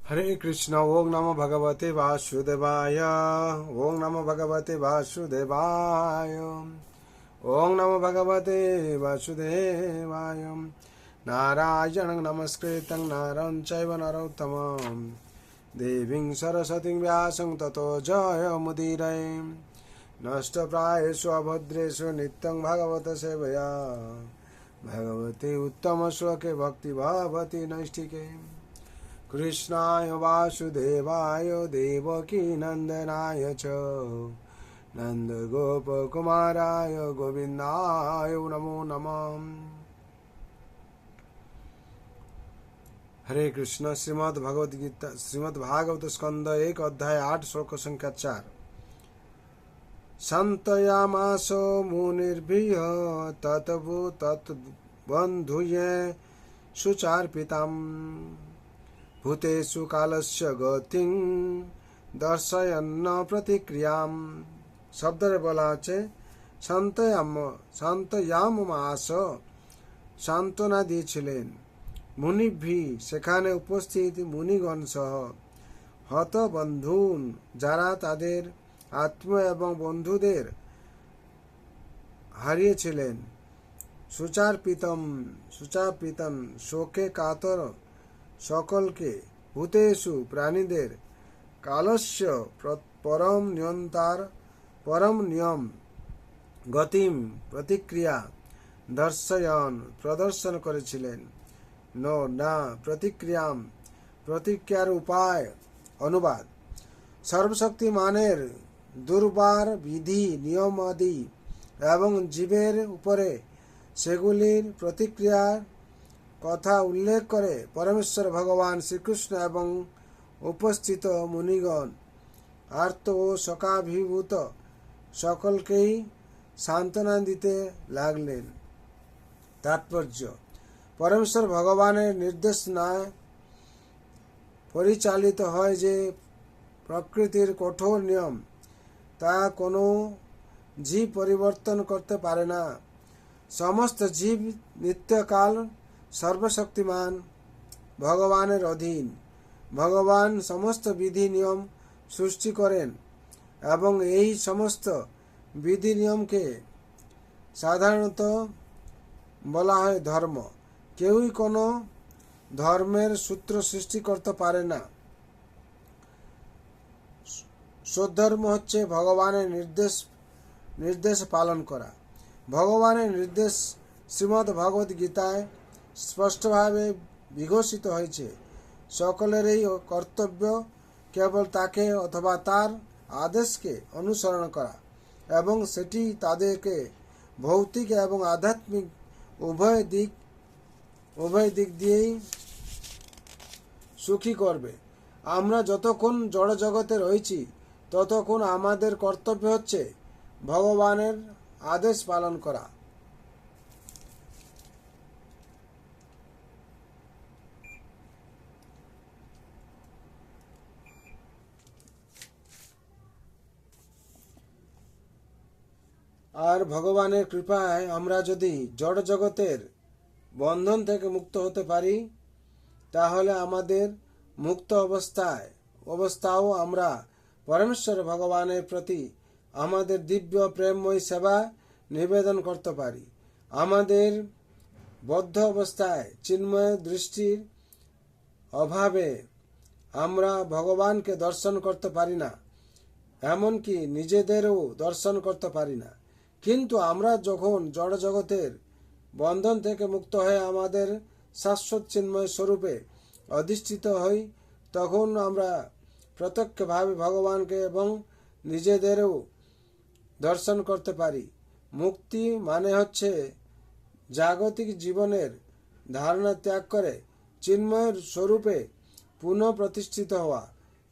हरे कृष्ण। ओम नमो भगवते वासुदेवाय। ओम नमो भगवते वासुदेवाय। ओम नमो भगवते वासुदेवाय। नारायणं नमस्कृतं नरं चैव नरोत्तमं देवीं सरस्वतीं व्यासं ततो जयमुदीरये। नष्टप्रायेषु अभद्रेषु नित्यं भगवत सेवया भगवते उत्तमश्लोके भक्तिर्भवति नैष्ठिके। कृष्णाय वासुदेवाय देवकी नंदनाय च नंदगोपकुमाराय गोविंदाय नमो नमः। हरे कृष्ण। श्रीमद् भगवद गीता श्रीमद् भागवत स्कंद 1 अध्याय 8 श्लोक संख्या 4। संतयामास मुनिर्भिः तत्बन्धुये सुचार्पिताम् भूतेषु कालस्य गतिं दर्शयन्न प्रतिक्रियाम। শব্দরে বলা আছে শান্তয়ামাস সান্ত্বনা দিয়েছিলেন মুনিভি সেখানে উপস্থিত মুনিগণ সহ হত বন্ধুন যারা তাদের আত্মীয় এবং বন্ধুদের হারিয়েছিলেন। সুচার্পিতম শোকে কাতর সকলকে ভূতেষু প্রাণীদের কালস্য পরম নিয়ম গতিম প্রতিক্রিয়া প্রদর্শন করেছিলেন। না প্রতিক্রিয়ার উপায়। অনুবাদ: সর্বশক্তিমানের দুর্বার বিধি নিয়মাদি এবং জীবের উপরে সেগুলির প্রতিক্রিয়ার কথা উল্লেখ করে পরমেশ্বর ভগবান শ্রীকৃষ্ণ এবং উপস্থিত মুনিগণ আর্ত ও শোকাভিভূত সকলকেই সান্ত্বনা দিতে লাগলেন। তাৎপর্য: পরমেশ্বর ভগবানের নির্দেশনায় পরিচালিত হয় যে প্রকৃতির কঠোর নিয়ম তা কোনো জীব পরিবর্তন করতে পারে না। সমস্ত জীব নিত্যকাল সর্বশক্তিমান ভগবানের অধীন। ভগবান সমস্ত বিধি নিয়ম সৃষ্টি করেন এবং এই সমস্ত বিধি নিয়মকে সাধারণত বলা হয় ধর্ম। কেউই কোনো ধর্মের সূত্র সৃষ্টি করতে পারে না। সদ্ধর্ম হচ্ছে ভগবানের নির্দেশ পালন করা। ভগবানের নির্দেশ শ্রীমদ্ ভগবদ গীতায় স্পষ্টভাবে বিঘোষিত হয়েছে। সকলেরই কর্তব্য কেবল তাকে অথবা তার আদেশকে অনুসরণ করা এবং সেটি তাদেরকে ভৌতিক এবং আধ্যাত্মিক উভয় দিক দিয়েই সুখী করবে। আমরা যতক্ষণ জড় জগতে রয়েছি ততক্ষণ আমাদের কর্তব্য হচ্ছে ভগবানের আদেশ পালন করা। আর ভগবানের কৃপায় আমরা যদি জড় জগতের বন্ধন থেকে মুক্ত হতে পারি তাহলে আমাদের মুক্ত অবস্থাও আমরা পরমেশ্বর ভগবানের প্রতি আমাদের দিব্য প্রেমময় সেবা নিবেদন করতে পারি। আমাদের বদ্ধ অবস্থায় চিন্ময় দৃষ্টির অভাবে আমরা ভগবানকে দর্শন করতে পারি না, এমনকি নিজেদেরও দর্শন করতে পারি না। কিন্তু আমরা যখন জড় জগতের বন্ধন থেকে মুক্ত হয়ে আমাদের শাশ্বত চিন্ময় স্বরূপে অধিষ্ঠিত হই তখন আমরা প্রত্যক্ষভাবে ভগবানকে এবং নিজেদেরও দর্শন করতে পারি। মুক্তি মানে হচ্ছে জাগতিক জীবনের ধারণা ত্যাগ করে চিন্ময়ের স্বরূপে পুনঃ প্রতিষ্ঠিত হওয়া।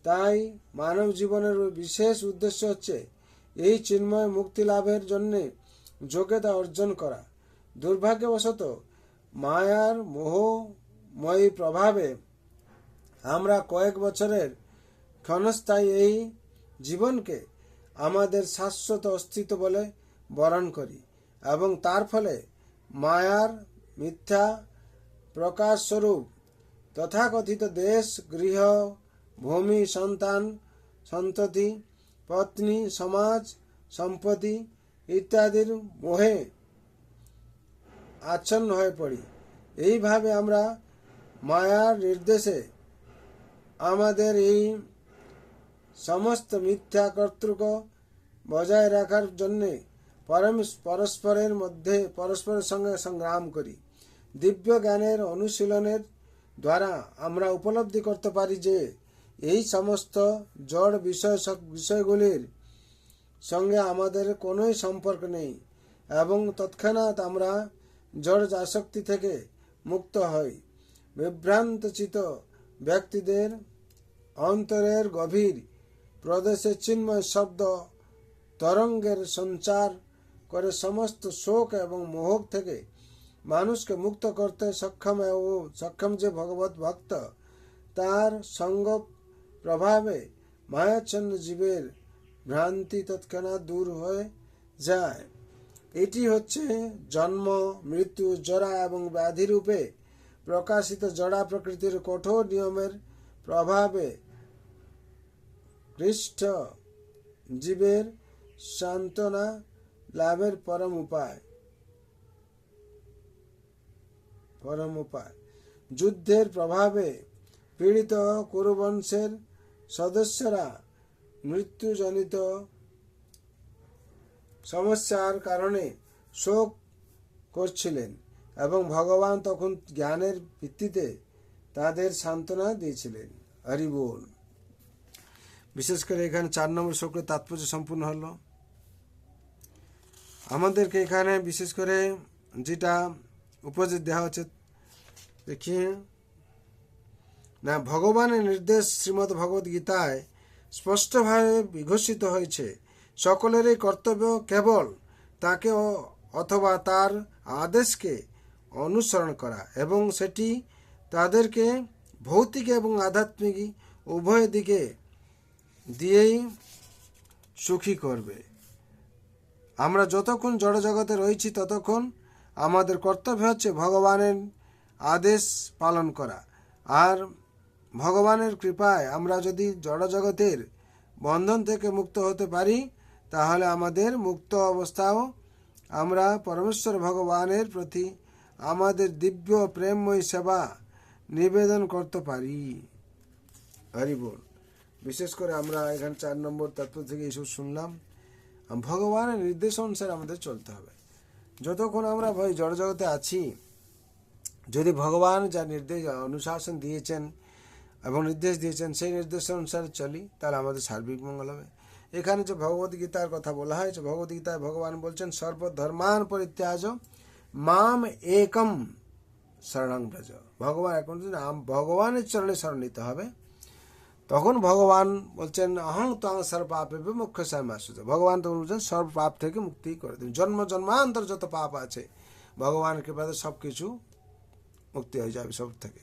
তাই মানব জীবনের বিশেষ উদ্দেশ্য হচ্ছে এই চিন্ময় মুক্তি লাভের জন্য যোগ্যতা অর্জন করা। দুর্ভাগ্যবশত মায়ার মোহময়ী প্রভাবে আমরা কয়েক বছরের ক্ষণস্থায়ী এই জীবনকে আমাদের শাশ্বত অস্তিত্ব বলে বরণ করি এবং তার ফলে মায়ার মিথ্যা প্রকাশ স্বরূপ তথাকথিত দেশ, গৃহ, ভূমি, সন্তান, সন্ততি, পত্নী, সমাজ, সম্পত্তি ইত্যাদির মোহে আচ্ছন্ন হয়ে পড়ি। এইভাবে আমরা মায়ার নির্দেশে আমাদের এই সমস্ত মিথ্যা কর্তৃক বজায় রাখার জন্যে পরস্পরের সঙ্গে সংগ্রাম করি। দিব্য জ্ঞানের অনুশীলনের দ্বারা আমরা উপলব্ধি করতে পারি যে এই সমস্ত জড় বিষয়গুলির সঙ্গে আমাদের কোনোই সম্পর্ক নেই এবং তৎক্ষণাৎ আমরা জড় আসক্তি থেকে মুক্ত হই। বিভ্রান্তচিত ব্যক্তিদের অন্তরের গভীর প্রদেশে চিন্ময় শব্দ তরঙ্গের সঞ্চার করে সমস্ত শোক এবং মোহ থেকে মানুষকে মুক্ত করতে সক্ষম যে ভগবত ভক্ত, তার সঙ্গ প্রভাবে মায়াচ্ছন্ন জীবের ভ্রান্তি তৎক্ষণাৎ দূর হয়ে যায়। এটি হচ্ছে জন্ম, মৃত্যু, জরা এবং ব্যাধি রূপে প্রকাশিত জড়া প্রকৃতির কঠোর নিয়মের প্রভাবে পৃষ্ঠ জীবের সান্ত্বনা লাভের পরম উপায়। যুদ্ধের প্রভাবে পীড়িত কুরুবংশের সদস্যরা মৃত্যুজনিত সমস্যার কারণে শোক করছিলেন এবং ভগবান তখন জ্ঞানের ভিত্তিতে তাদের সান্ত্বনা দিয়েছিলেন। হরি বল। বিশেষ করে এখানে 4 নম্বর শ্লোকের তাৎপর্য সম্পূর্ণ হলো। আমাদেরকে এখানে বিশেষ করে যেটা উপদেশ দেওয়া হচ্ছে, দেখিয়ে না, ভগবানের নির্দেশ শ্রীমদ্ ভগবদ গীতায় স্পষ্টভাবে বিঘোষিত হয়েছে। সকলেরই কর্তব্য কেবল তাকে অথবা তার আদেশকে অনুসরণ করা এবং সেটি তাদেরকে ভৌতিক এবং আধ্যাত্মিক উভয় দিকে দিয়েই সুখী করবে। আমরা যতক্ষণ জড় জগতে রয়েছি ততক্ষণ আমাদের কর্তব্য হচ্ছে ভগবানের আদেশ পালন করা। আর ভগবানের কৃপায় আমরা যদি জড় জগতের বন্ধন থেকে মুক্ত হতে পারি, তাহলে আমাদের মুক্ত অবস্থাও আমরা পরমেশ্বর ভগবানের প্রতি আমাদের দিব্য প্রেমময় সেবা নিবেদন করতে পারি। হরি বল। বিশেষ করে আমরা এখানে 4 নম্বর তাৎপর্য থেকে এইসব শুনলাম। ভগবানের নির্দেশ অনুসারে আমাদের চলতে হবে। যতক্ষণ আমরা জড় জগতে আছি, যদি ভগবান যা নির্দেশ অনুশাসন দিয়েছেন এবং নির্দেশ দিয়েছেন সেই নির্দেশ অনুসারে চলি, তাহলে আমাদের সার্বিক মঙ্গল হবে। এখানে যে ভগবদ্গীতার কথা বলা হয়েছে, ভগবদ্গীতায় ভগবান বলছেন সর্বধর্মান পরিত্যাজ মাম একম শরণং ব্রজ। ভগবান এখন ভগবানের চরণে শরণ নিতে হবে। তখন ভগবান বলছেন অহং ত্বং সর্বপাপে মুখ্য সামাসুত। ভগবান তখন বলছেন সর্ব পাপ থেকে মুক্তি করে দিন। জন্মান্তর যত পাপ আছে ভগবানের কৃপাতে সব কিছু মুক্তি হয়ে যাবে সব থেকে।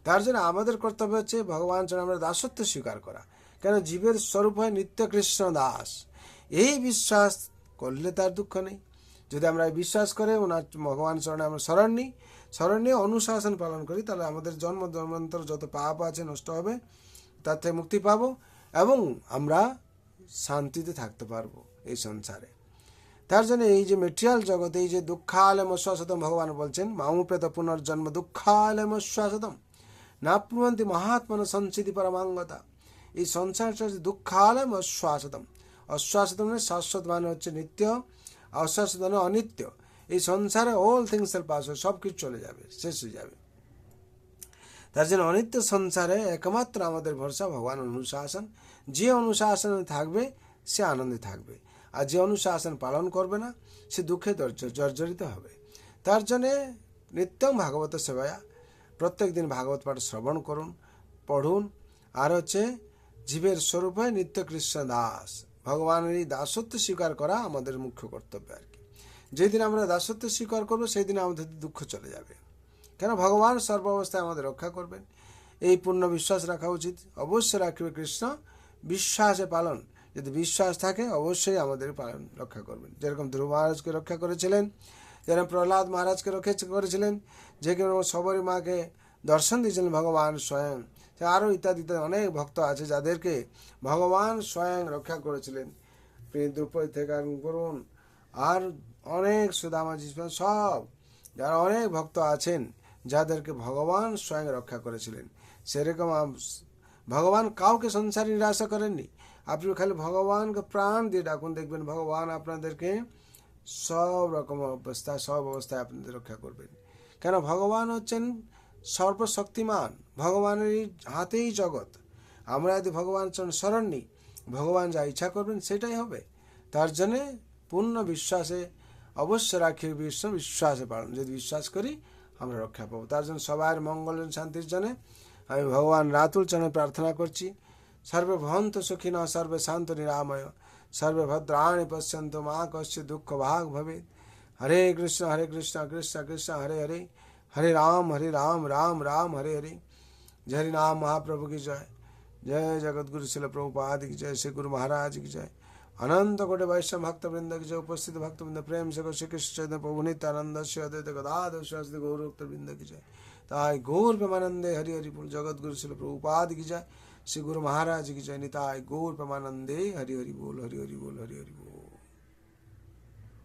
তার জন্য আমাদের কর্তব্য হচ্ছে ভগবান চরণে আমরা দাসত্ব স্বীকার করা। কেন জীবের স্বরূপ হয় নিত্য কৃষ্ণ দাস। এই বিশ্বাস করলে তার দুঃখ নেই। যদি আমরা বিশ্বাস করে ওনার ভগবান চরণে আমরা শরণ নিয়ে অনুশাসন পালন করি, তাহলে আমাদের জন্মান্তর যত পাপ আছে নষ্ট হবে, তার থেকে মুক্তি পাবো এবং আমরা শান্তিতে থাকতে পারবো এই সংসারে। তার জন্য এই যে মেটেরিয়াল জগতে এই যে দুঃখালয়ম শাশ্বতম, ভগবান বলছেন মামুপেত পুনর্জন্ম দুঃখালয়ম শাশ্বতম নাপ্নুবন্তি মহাত্মন সংসিদ্ধি পরমাঙ্গতা। এই সংসারটা হচ্ছে দুঃখালয়ম অশ্বাশ্বতম। অশ্বাশ্বতম মানে শাশ্বত, মানে হচ্ছে নিত্য, অশ্বাশ্বত মানে অনিত্য। এই সংসারে অল থিংস এর পাস, সব কিছু চলে যাবে, শেষ হয়ে যাবে। তার জন্য অনিত্য সংসারে একমাত্র আমাদের ভরসা ভগবান অনুশাসন। যে অনুশাসনে থাকবে সে আনন্দে থাকবে, আর যে অনুশাসন পালন করবে না সে দুঃখে জর্জরিত হবে। তার জন্যে নিত্যম ভাগবত সেবায়া, প্রত্যেক দিন ভাগবত পাঠ শ্রবণ করুন, পড়ুন। আর হচ্ছে জীবের স্বরূপ হয় নিত্য কৃষ্ণ দাস। ভগবানের এই দাসত্ব স্বীকার করা আমাদের মুখ্য কর্তব্য আর কি। যেদিন আমরা দাসত্ব স্বীকার করবো সেই দিন আমাদের দুঃখ চলে যাবে। কেন ভগবান সর্বাবস্থায় আমাদের রক্ষা করবেন, এই পূর্ণ বিশ্বাস রাখা উচিত। অবশ্যই রাখবে কৃষ্ণ, বিশ্বাসে পালন। যদি বিশ্বাস থাকে অবশ্যই আমাদের পালন রক্ষা করবেন। যেরকম ধ্রুব মহারাজকে রক্ষা করেছিলেন, যেরকম প্রহ্লাদ মহারাজকে রক্ষা করেছিলেন, যে কেন সবরী মাকে দর্শন দিয়েছিলেন ভগবান স্বয়ং, আরও ইত্যাদি ইত্যাদি অনেক ভক্ত আছে যাদেরকে ভগবান স্বয়ং রক্ষা করেছিলেন। দ্রৌপদী থেকে আরম্ভ করুন, আর অনেক সুদামাজি সব যারা অনেক ভক্ত আছেন যাদেরকে ভগবান স্বয়ং রক্ষা করেছিলেন। সেরকম ভগবান কাউকে সংসারে নিরাশা করেননি। আপনি খালি ভগবানকে প্রাণ দিয়ে ডাকুন, দেখবেন ভগবান আপনাদেরকে সব রকম অবস্থায় সব অবস্থায় আপনাদের রক্ষা করবেন। কেন ভগবান হচ্ছেন সর্বশক্তিমান, ভগবানের হাতেই জগৎ। আমরা যদি ভগবান শরণ নিই, ভগবান যা ইচ্ছা করবেন সেটাই হবে। তার জন্যে পূর্ণ বিশ্বাসে অবশ্য রাখি, বিশ্বাসে পালন, যদি বিশ্বাস করি আমরা রক্ষা পাবো। তার জন্য সবার মঙ্গল শান্তির জন্য আমি ভগবান রাতুল চরণে প্রার্থনা করছি। সর্বে ভবন্তু সুখিনঃ, সর্বে শান্তু নিরাময়, সর্বে ভদ্রাণি পশ্যন্তু মা কশ্চিৎ দুঃখ ভাগ ভবেৎ। হরে কৃষ্ণ কৃষ্ণ কৃষ্ণ হরে হরে, হরে রাম রাম রাম হরে হরে। जय हरि नाम महाप्रभु की जय। जय जगत गुरु शिल प्रभुपाद की जय। श्री गुरु महाराज की जय। अनंत कोटि वैष्णव भक्त वृंद की जय। उपस्थित भक्त वृंद प्रेम से श्री कृष्ण चैतन्य प्रभु नित्यानंद अद्वैत गदाधर श्री गौर वृंद की जय। ताय गौर प्रेमानंदे हरि हरि बोल। जगत गुरु शिल प्रभुपाद की जय। श्री गुरु महाराज की जय। निताय गौर प्रेमानंदे हरि हरि बोल, हरि हरि बोल, हरि हरि बोल।